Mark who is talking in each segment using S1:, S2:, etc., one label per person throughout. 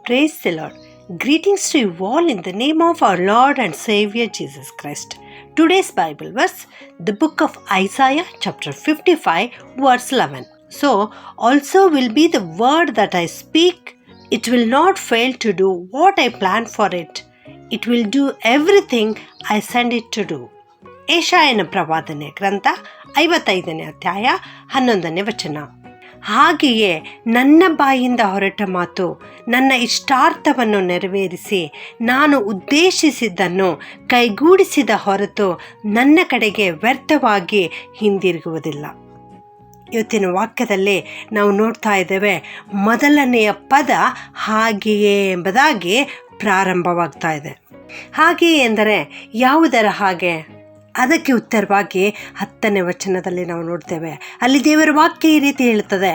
S1: Praise the Lord. Greetings to you all in the name of our Lord and Savior Jesus Christ. Today's Bible verse, the book of Isaiah chapter 55 verse 11. So, also will be the word that I speak. It will not fail to do what I plan for it. It will do everything I send it to do. ಯೆಶಾಯನ ಪ್ರವಾದನೆ ಗ್ರಂಥ 55ನೇ ಅಧ್ಯಾಯ 11ನೇ ವಚನ. ಹಾಗೆಯೇ ನನ್ನ ಬಾಯಿಂದ ಹೊರಟ ಮಾತು ನನ್ನ ಇಷ್ಟಾರ್ಥವನ್ನು ನೆರವೇರಿಸಿ ನಾನು ಉದ್ದೇಶಿಸಿದ್ದನ್ನು ಕೈಗೂಡಿಸಿದ ಹೊರತು ನನ್ನ ಕಡೆಗೆ ವ್ಯರ್ಥವಾಗಿ ಹಿಂದಿರುಗುವುದಿಲ್ಲ. ಇವತ್ತಿನ ವಾಕ್ಯದಲ್ಲಿ ನಾವು ನೋಡ್ತಾ ಇದ್ದೇವೆ, ಮೊದಲನೆಯ ಪದ ಹಾಗೆಯೇ ಎಂಬುದಾಗಿ ಪ್ರಾರಂಭವಾಗ್ತಾ ಇದೆ. ಹಾಗೆಯೇ ಎಂದರೆ ಯಾವುದರ ಹಾಗೆ? ಅದಕ್ಕೆ ಉತ್ತರವಾಗಿ 10ನೇ ವಚನದಲ್ಲಿ ನಾವು ನೋಡ್ತೇವೆ. ಅಲ್ಲಿ ದೇವರ ವಾಕ್ಯ ಈ ರೀತಿ ಹೇಳುತ್ತದೆ,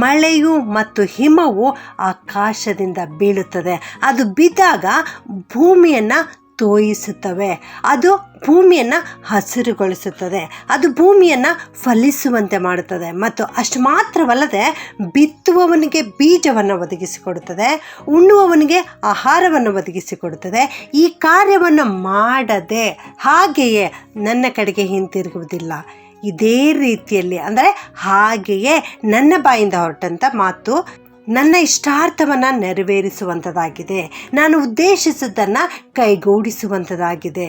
S1: ಮಳೆಯು ಮತ್ತು ಹಿಮವು ಆಕಾಶದಿಂದ ಬೀಳುತ್ತದೆ, ಅದು ಬಿದ್ದಾಗ ಭೂಮಿಯನ್ನು ತೋಯಿಸುತ್ತವೆ, ಅದು ಭೂಮಿಯನ್ನು ಹಸಿರುಗೊಳಿಸುತ್ತದೆ, ಅದು ಭೂಮಿಯನ್ನು ಫಲಿಸುವಂತೆ ಮಾಡುತ್ತದೆ ಮತ್ತು ಅಷ್ಟು ಮಾತ್ರವಲ್ಲದೆ ಬಿತ್ತುವವನಿಗೆ ಬೀಜವನ್ನು ಒದಗಿಸಿಕೊಡುತ್ತದೆ, ಉಣ್ಣುವವನಿಗೆ ಆಹಾರವನ್ನು ಒದಗಿಸಿಕೊಡುತ್ತದೆ. ಈ ಕಾರ್ಯವನ್ನು ಮಾಡದೆ ಹಾಗೆಯೇ ನನ್ನ ಕಡೆಗೆ ಹಿಂತಿರುಗುವುದಿಲ್ಲ. ಇದೇ ರೀತಿಯಲ್ಲಿ ಅಂದರೆ ಹಾಗೆಯೇ ನನ್ನ ಬಾಯಿಂದ ಹೊರಟಂಥ ಮಾತು ನನ್ನ ಇಷ್ಟಾರ್ಥವನ್ನು ನೆರವೇರಿಸುವಂಥದ್ದಾಗಿದೆ, ನಾನು ಉದ್ದೇಶಿಸಿದ್ದನ್ನು ಕೈಗೂಡಿಸುವಂಥದ್ದಾಗಿದೆ.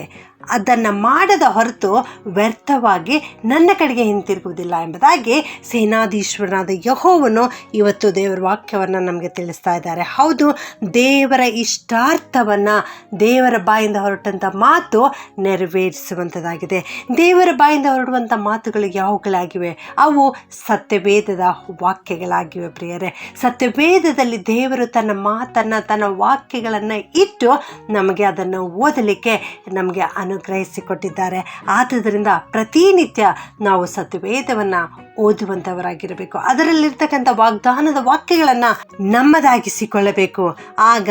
S1: ಅದನ್ನು ಮಾಡದ ಹೊರತು ವ್ಯರ್ಥವಾಗಿ ನನ್ನ ಕಡೆಗೆ ಹಿಂತಿರುಗುವುದಿಲ್ಲ ಎಂಬುದಾಗಿ ಸೇನಾಧೀಶ್ವರನಾದ ಯೆಹೋವನು ಇವತ್ತು ದೇವರ ವಾಕ್ಯವನ್ನು ನಮಗೆ ತಿಳಿಸ್ತಾ ಇದ್ದಾರೆ. ಹೌದು, ದೇವರ ಇಷ್ಟಾರ್ಥವನ್ನು ದೇವರ ಬಾಯಿಂದ ಹೊರಟಂಥ ಮಾತು ನೆರವೇರಿಸುವಂಥದ್ದಾಗಿದೆ. ದೇವರ ಬಾಯಿಂದ ಹೊರಡುವಂಥ ಮಾತುಗಳು ಯಾವುಗಳಾಗಿವೆ? ಅವು ಸತ್ಯವೇದದ ವಾಕ್ಯಗಳಾಗಿವೆ ಪ್ರಿಯರೇ. ಸತ್ಯವೇದದಲ್ಲಿ ದೇವರು ತನ್ನ ಮಾತನ್ನು, ತನ್ನ ವಾಕ್ಯಗಳನ್ನು ಇಟ್ಟು ನಮಗೆ ಅದನ್ನು ಓದಲಿಕ್ಕೆ ನಮಗೆ ಅನುಗ್ರಹಿಸಿಕೊಟ್ಟಿದ್ದಾರೆ. ಆದುದರಿಂದ ಪ್ರತಿನಿತ್ಯ ನಾವು ಸತ್ಯವೇದವನ್ನು ಓದುವಂಥವರಾಗಿರಬೇಕು. ಅದರಲ್ಲಿರ್ತಕ್ಕಂಥ ವಾಗ್ದಾನದ ವಾಕ್ಯಗಳನ್ನು ನಮ್ಮದಾಗಿಸಿಕೊಳ್ಳಬೇಕು. ಆಗ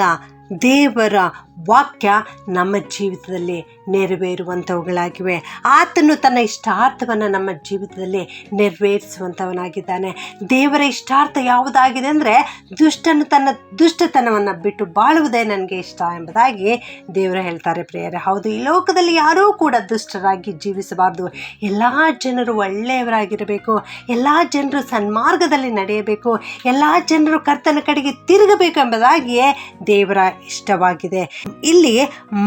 S1: ದೇವರ ವಾಕ್ಯ ನಮ್ಮ ಜೀವಿತದಲ್ಲಿ ನೆರವೇರುವಂಥವುಗಳಾಗಿವೆ. ಆತನು ತನ್ನ ಇಷ್ಟಾರ್ಥವನ್ನು ನಮ್ಮ ಜೀವಿತದಲ್ಲಿ ನೆರವೇರಿಸುವಂಥವನಾಗಿದ್ದಾನೆ. ದೇವರ ಇಷ್ಟಾರ್ಥ ಯಾವುದಾಗಿದೆ ಅಂದರೆ, ದುಷ್ಟನು ತನ್ನ ದುಷ್ಟತನವನ್ನು ಬಿಟ್ಟು ಬಾಳುವುದೇ ನನಗೆ ಇಷ್ಟ ಎಂಬುದಾಗಿ ದೇವರು ಹೇಳ್ತಾರೆ ಪ್ರಿಯರೇ. ಹೌದು, ಈ ಲೋಕದಲ್ಲಿ ಯಾರೂ ಕೂಡ ದುಷ್ಟರಾಗಿ ಜೀವಿಸಬಾರ್ದು. ಎಲ್ಲ ಜನರು ಒಳ್ಳೆಯವರಾಗಿರಬೇಕು, ಎಲ್ಲ ಜನರು ಸನ್ಮಾರ್ಗದಲ್ಲಿ ನಡೆಯಬೇಕು, ಎಲ್ಲ ಜನರು ಕರ್ತನ ಕಡೆಗೆ ತಿರುಗಬೇಕು ಎಂಬುದಾಗಿಯೇ ದೇವರ ಇಷ್ಟವಾಗಿದೆ. ಇಲ್ಲಿ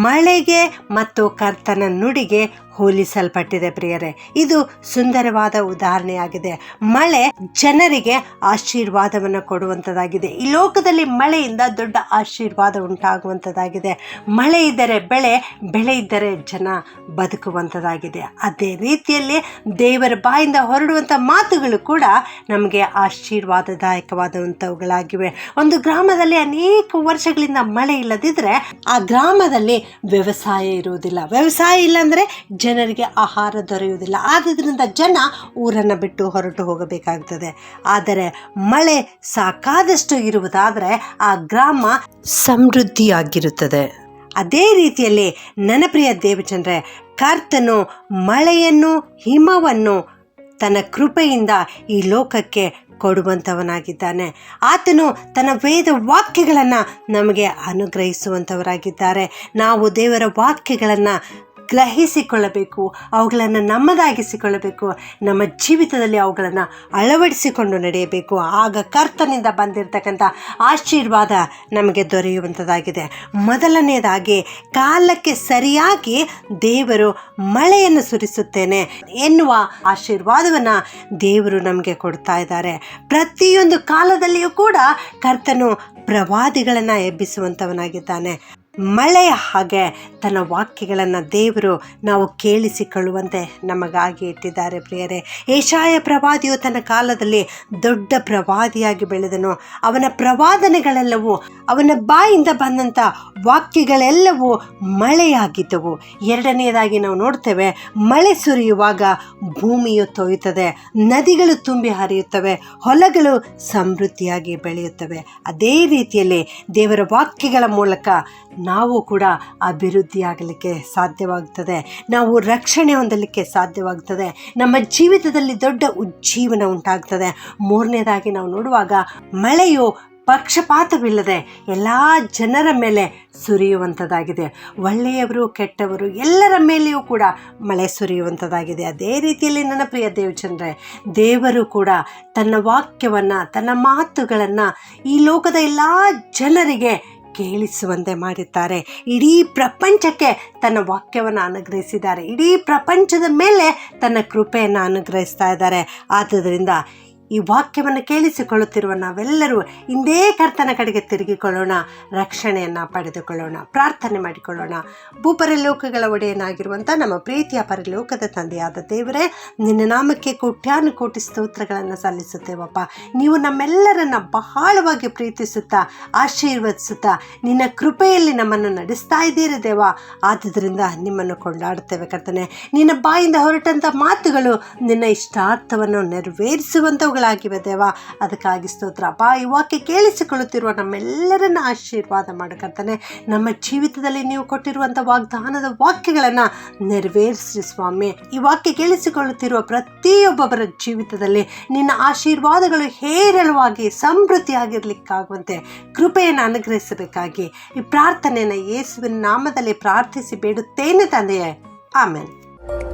S1: ಮಳೆಗೆ ಮತ್ತು ಕರ್ತನ ನುಡಿಗೆ ಹೋಲಿಸಲ್ಪಟ್ಟಿದೆ ಪ್ರಿಯರೇ. ಇದು ಸುಂದರವಾದ ಉದಾಹರಣೆಯಾಗಿದೆ. ಮಳೆ ಜನರಿಗೆ ಆಶೀರ್ವಾದವನ್ನು ಕೊಡುವಂಥದ್ದಾಗಿದೆ. ಈ ಲೋಕದಲ್ಲಿ ಮಳೆಯಿಂದ ದೊಡ್ಡ ಆಶೀರ್ವಾದ ಉಂಟಾಗುವಂಥದ್ದಾಗಿದೆ. ಮಳೆ ಇದ್ದರೆ ಬೆಳೆ, ಬೆಳೆ ಇದ್ದರೆ ಜನ ಬದುಕುವಂಥದ್ದಾಗಿದೆ. ಅದೇ ರೀತಿಯಲ್ಲಿ ದೇವರ ಬಾಯಿಂದ ಹೊರಡುವಂಥ ಮಾತುಗಳು ಕೂಡ ನಮಗೆ ಆಶೀರ್ವಾದದಾಯಕವಾದಂಥವುಗಳಾಗಿವೆ. ಒಂದು ಗ್ರಾಮದಲ್ಲಿ ಅನೇಕ ವರ್ಷಗಳಿಂದ ಮಳೆ ಇಲ್ಲದಿದ್ದರೆ ಆ ಗ್ರಾಮದಲ್ಲಿ ವ್ಯವಸಾಯ ಇರುವುದಿಲ್ಲ. ವ್ಯವಸಾಯ ಇಲ್ಲಾಂದರೆ ಜನರಿಗೆ ಆಹಾರ ದೊರೆಯುವುದಿಲ್ಲ. ಆದ್ದರಿಂದ ಜನ ಊರನ್ನು ಬಿಟ್ಟು ಹೊರಟು ಹೋಗಬೇಕಾಗ್ತದೆ. ಆದರೆ ಮಳೆ ಸಾಕಾದಷ್ಟು ಇರುವುದಾದರೆ ಆ ಗ್ರಾಮ ಸಮೃದ್ಧಿಯಾಗಿರುತ್ತದೆ. ಅದೇ ರೀತಿಯಲ್ಲಿ ನನ್ನ ಪ್ರಿಯ ದೇವಜನರೇ, ಕರ್ತನು ಮಳೆಯನ್ನು, ಹಿಮವನ್ನು ತನ್ನ ಕೃಪೆಯಿಂದ ಈ ಲೋಕಕ್ಕೆ ಕೊಡುವಂಥವನಾಗಿದ್ದಾನೆ. ಆತನು ತನ್ನ ವೇದ ವಾಕ್ಯಗಳನ್ನು ನಮಗೆ ಅನುಗ್ರಹಿಸುವಂಥವರಾಗಿದ್ದಾರೆ. ನಾವು ದೇವರ ವಾಕ್ಯಗಳನ್ನು ಗ್ರಹಿಸಿಕೊಳ್ಳಬೇಕು, ಅವುಗಳನ್ನು ನಮ್ಮದಾಗಿಸಿಕೊಳ್ಳಬೇಕು, ನಮ್ಮ ಜೀವಿತದಲ್ಲಿ ಅವುಗಳನ್ನು ಅಳವಡಿಸಿಕೊಂಡು ನಡೆಯಬೇಕು. ಆಗ ಕರ್ತನಿಂದ ಬಂದಿರತಕ್ಕಂಥ ಆಶೀರ್ವಾದ ನಮಗೆ ದೊರೆಯುವಂಥದ್ದಾಗಿದೆ. ಮೊದಲನೇದಾಗಿ, ಕಾಲಕ್ಕೆ ಸರಿಯಾಗಿ ದೇವರು ಮಳೆಯನ್ನು ಸುರಿಸುತ್ತೇನೆ ಎನ್ನುವ ಆಶೀರ್ವಾದವನ್ನು ದೇವರು ನಮಗೆ ಕೊಡ್ತಾ ಇದ್ದಾರೆ. ಪ್ರತಿಯೊಂದು ಕಾಲದಲ್ಲಿಯೂ ಕೂಡ ಕರ್ತನು ಪ್ರವಾದಿಗಳನ್ನು ಎಬ್ಬಿಸುವಂಥವನಾಗಿದ್ದಾನೆ. ಮಳೆಯ ಹಾಗೆ ತನ್ನ ವಾಕ್ಯಗಳನ್ನು ದೇವರು ನಾವು ಕೇಳಿಸಿಕೊಳ್ಳುವಂತೆ ನಮಗಾಗಿ ಇಟ್ಟಿದ್ದಾರೆ ಪ್ರಿಯರೇ. ಯೆಶಾಯ ಪ್ರವಾದಿಯು ತನ್ನ ಕಾಲದಲ್ಲಿ ದೊಡ್ಡ ಪ್ರವಾದಿಯಾಗಿ ಬೆಳೆದನು. ಅವನ ಪ್ರವಾದನೆಗಳೆಲ್ಲವೂ, ಅವನ ಬಾಯಿಂದ ಬಂದಂಥ ವಾಕ್ಯಗಳೆಲ್ಲವೂ ಮಳೆಯಾಗಿದ್ದವು. ಎರಡನೆಯದಾಗಿ ನಾವು ನೋಡ್ತೇವೆ, ಮಳೆ ಸುರಿಯುವಾಗ ಭೂಮಿಯು ತೊಯ್ಯುತ್ತದೆ, ನದಿಗಳು ತುಂಬಿ ಹರಿಯುತ್ತವೆ, ಹೊಲಗಳು ಸಮೃದ್ಧಿಯಾಗಿ ಬೆಳೆಯುತ್ತವೆ. ಅದೇ ರೀತಿಯಲ್ಲಿ ದೇವರ ವಾಕ್ಯಗಳ ಮೂಲಕ ನಾವು ಕೂಡ ಅಭಿವೃದ್ಧಿಯಾಗಲಿಕ್ಕೆ ಸಾಧ್ಯವಾಗ್ತದೆ, ನಾವು ರಕ್ಷಣೆ ಹೊಂದಲಿಕ್ಕೆ ಸಾಧ್ಯವಾಗ್ತದೆ, ನಮ್ಮ ಜೀವಿತದಲ್ಲಿ ದೊಡ್ಡ ಉಜ್ಜೀವನ ಉಂಟಾಗ್ತದೆ. ಮೂರನೇದಾಗಿ ನಾವು ನೋಡುವಾಗ, ಮಳೆಯು ಪಕ್ಷಪಾತವಿಲ್ಲದೆ ಎಲ್ಲ ಜನರ ಮೇಲೆ ಸುರಿಯುವಂಥದ್ದಾಗಿದೆ. ಒಳ್ಳೆಯವರು ಕೆಟ್ಟವರು ಎಲ್ಲರ ಮೇಲೆಯೂ ಕೂಡ ಮಳೆ ಸುರಿಯುವಂಥದ್ದಾಗಿದೆ. ಅದೇ ರೀತಿಯಲ್ಲಿ ನನ್ನ ಪ್ರಿಯ ದೇವಜನರೇ, ದೇವರು ಕೂಡ ತನ್ನ ವಾಕ್ಯವನ್ನು, ತನ್ನ ಮಾತುಗಳನ್ನು ಈ ಲೋಕದ ಎಲ್ಲ ಜನರಿಗೆ ಕೇಳಿಸುವಂತೆ ಮಾಡಿದ್ದಾರೆ. ಇಡೀ ಪ್ರಪಂಚಕ್ಕೆ ತನ್ನ ವಾಕ್ಯವನ್ನು ಅನುಗ್ರಹಿಸಿದ್ದಾರೆ. ಇಡೀ ಪ್ರಪಂಚದ ಮೇಲೆ ತನ್ನ ಕೃಪೆಯನ್ನು ಅನುಗ್ರಹಿಸ್ತಾ ಇದ್ದಾರೆ. ಆದ್ದರಿಂದ ಈ ವಾಕ್ಯವನ್ನು ಕೇಳಿಸಿಕೊಳ್ಳುತ್ತಿರುವ ನಾವೆಲ್ಲರೂ ಇಂದೇ ಕರ್ತನ ಕಡೆಗೆ ತಿರುಗಿಕೊಳ್ಳೋಣ, ರಕ್ಷಣೆಯನ್ನು ಪಡೆದುಕೊಳ್ಳೋಣ. ಪ್ರಾರ್ಥನೆ ಮಾಡಿಕೊಳ್ಳೋಣ. ಭೂಪರಲೋಕಗಳ ಒಡೆಯನಾಗಿರುವಂಥ ನಮ್ಮ ಪ್ರೀತಿಯ ಪರಲೋಕದ ತಂದೆಯಾದ ದೇವರೇ, ನಿನ್ನ ನಾಮಕ್ಕೆ ಕೋಟ್ಯಾನುಕೋಟಿ ಸ್ತೋತ್ರಗಳನ್ನು ಸಲ್ಲಿಸುತ್ತೇವಪ್ಪ. ನೀವು ನಮ್ಮೆಲ್ಲರನ್ನ ಬಹಳವಾಗಿ ಪ್ರೀತಿಸುತ್ತಾ, ಆಶೀರ್ವದಿಸುತ್ತಾ, ನಿನ್ನ ಕೃಪೆಯಲ್ಲಿ ನಮ್ಮನ್ನು ನಡೆಸ್ತಾ ಇದ್ದೀರಿ ದೇವ. ಆದುದರಿಂದ ನಿಮ್ಮನ್ನು ಕೊಂಡಾಡುತ್ತೇವೆ ಕರ್ತನೆ. ನಿನ್ನ ಬಾಯಿಂದ ಹೊರಟಂಥ ಮಾತುಗಳು ನಿನ್ನ ಇಷ್ಟಾರ್ಥವನ್ನು ನೆರವೇರಿಸುವಂಥವುಗಳಾಗಿವೆ ದೇವ. ಅದಕ್ಕಾಗಿ ಸ್ತೋತ್ರ ಅಪ್ಪ. ಈ ವಾಕ್ಯ ಕೇಳಿಸಿಕೊಳ್ಳುತ್ತಿರುವ ನಮ್ಮೆಲ್ಲರನ್ನ ಆಶೀರ್ವಾದ ಮಾಡು ಕರ್ತನೆ. ನಮ್ಮ ಜೀವಿತದಲ್ಲಿ ನೀವು ಕೊಟ್ಟಿರುವಂಥ ವಾಗ್ದಾನದ ವಾಕ್ಯಗಳನ್ನು ನೆರವೇರಿಸಿ ಸ್ವಾಮಿ. ಈ ವಾಕ್ಯ ಕೇಳಿಸಿಕೊಳ್ಳುತ್ತಿರುವ ಪ್ರತಿಯೊಬ್ಬೊಬ್ಬರ ಜೀವಿತದಲ್ಲಿ ನಿನ್ನ ಆಶೀರ್ವಾದಗಳು ಹೇರಳವಾಗಿ ಸಮೃದ್ಧಿಯಾಗಿರ್ಲಿಕ್ಕಾಗುವಂತೆ ಕೃಪೆಯನ್ನು ಅನುಗ್ರಹಿಸಬೇಕಾಗಿ ಈ ಪ್ರಾರ್ಥನೆಯನ್ನು ಯೇಸುವಿನ ನಾಮದಲ್ಲಿ ಪ್ರಾರ್ಥಿಸಿ ಬೇಡುತ್ತೇನೆ ತಂದೆಯೇ. ಆಮೆನ್.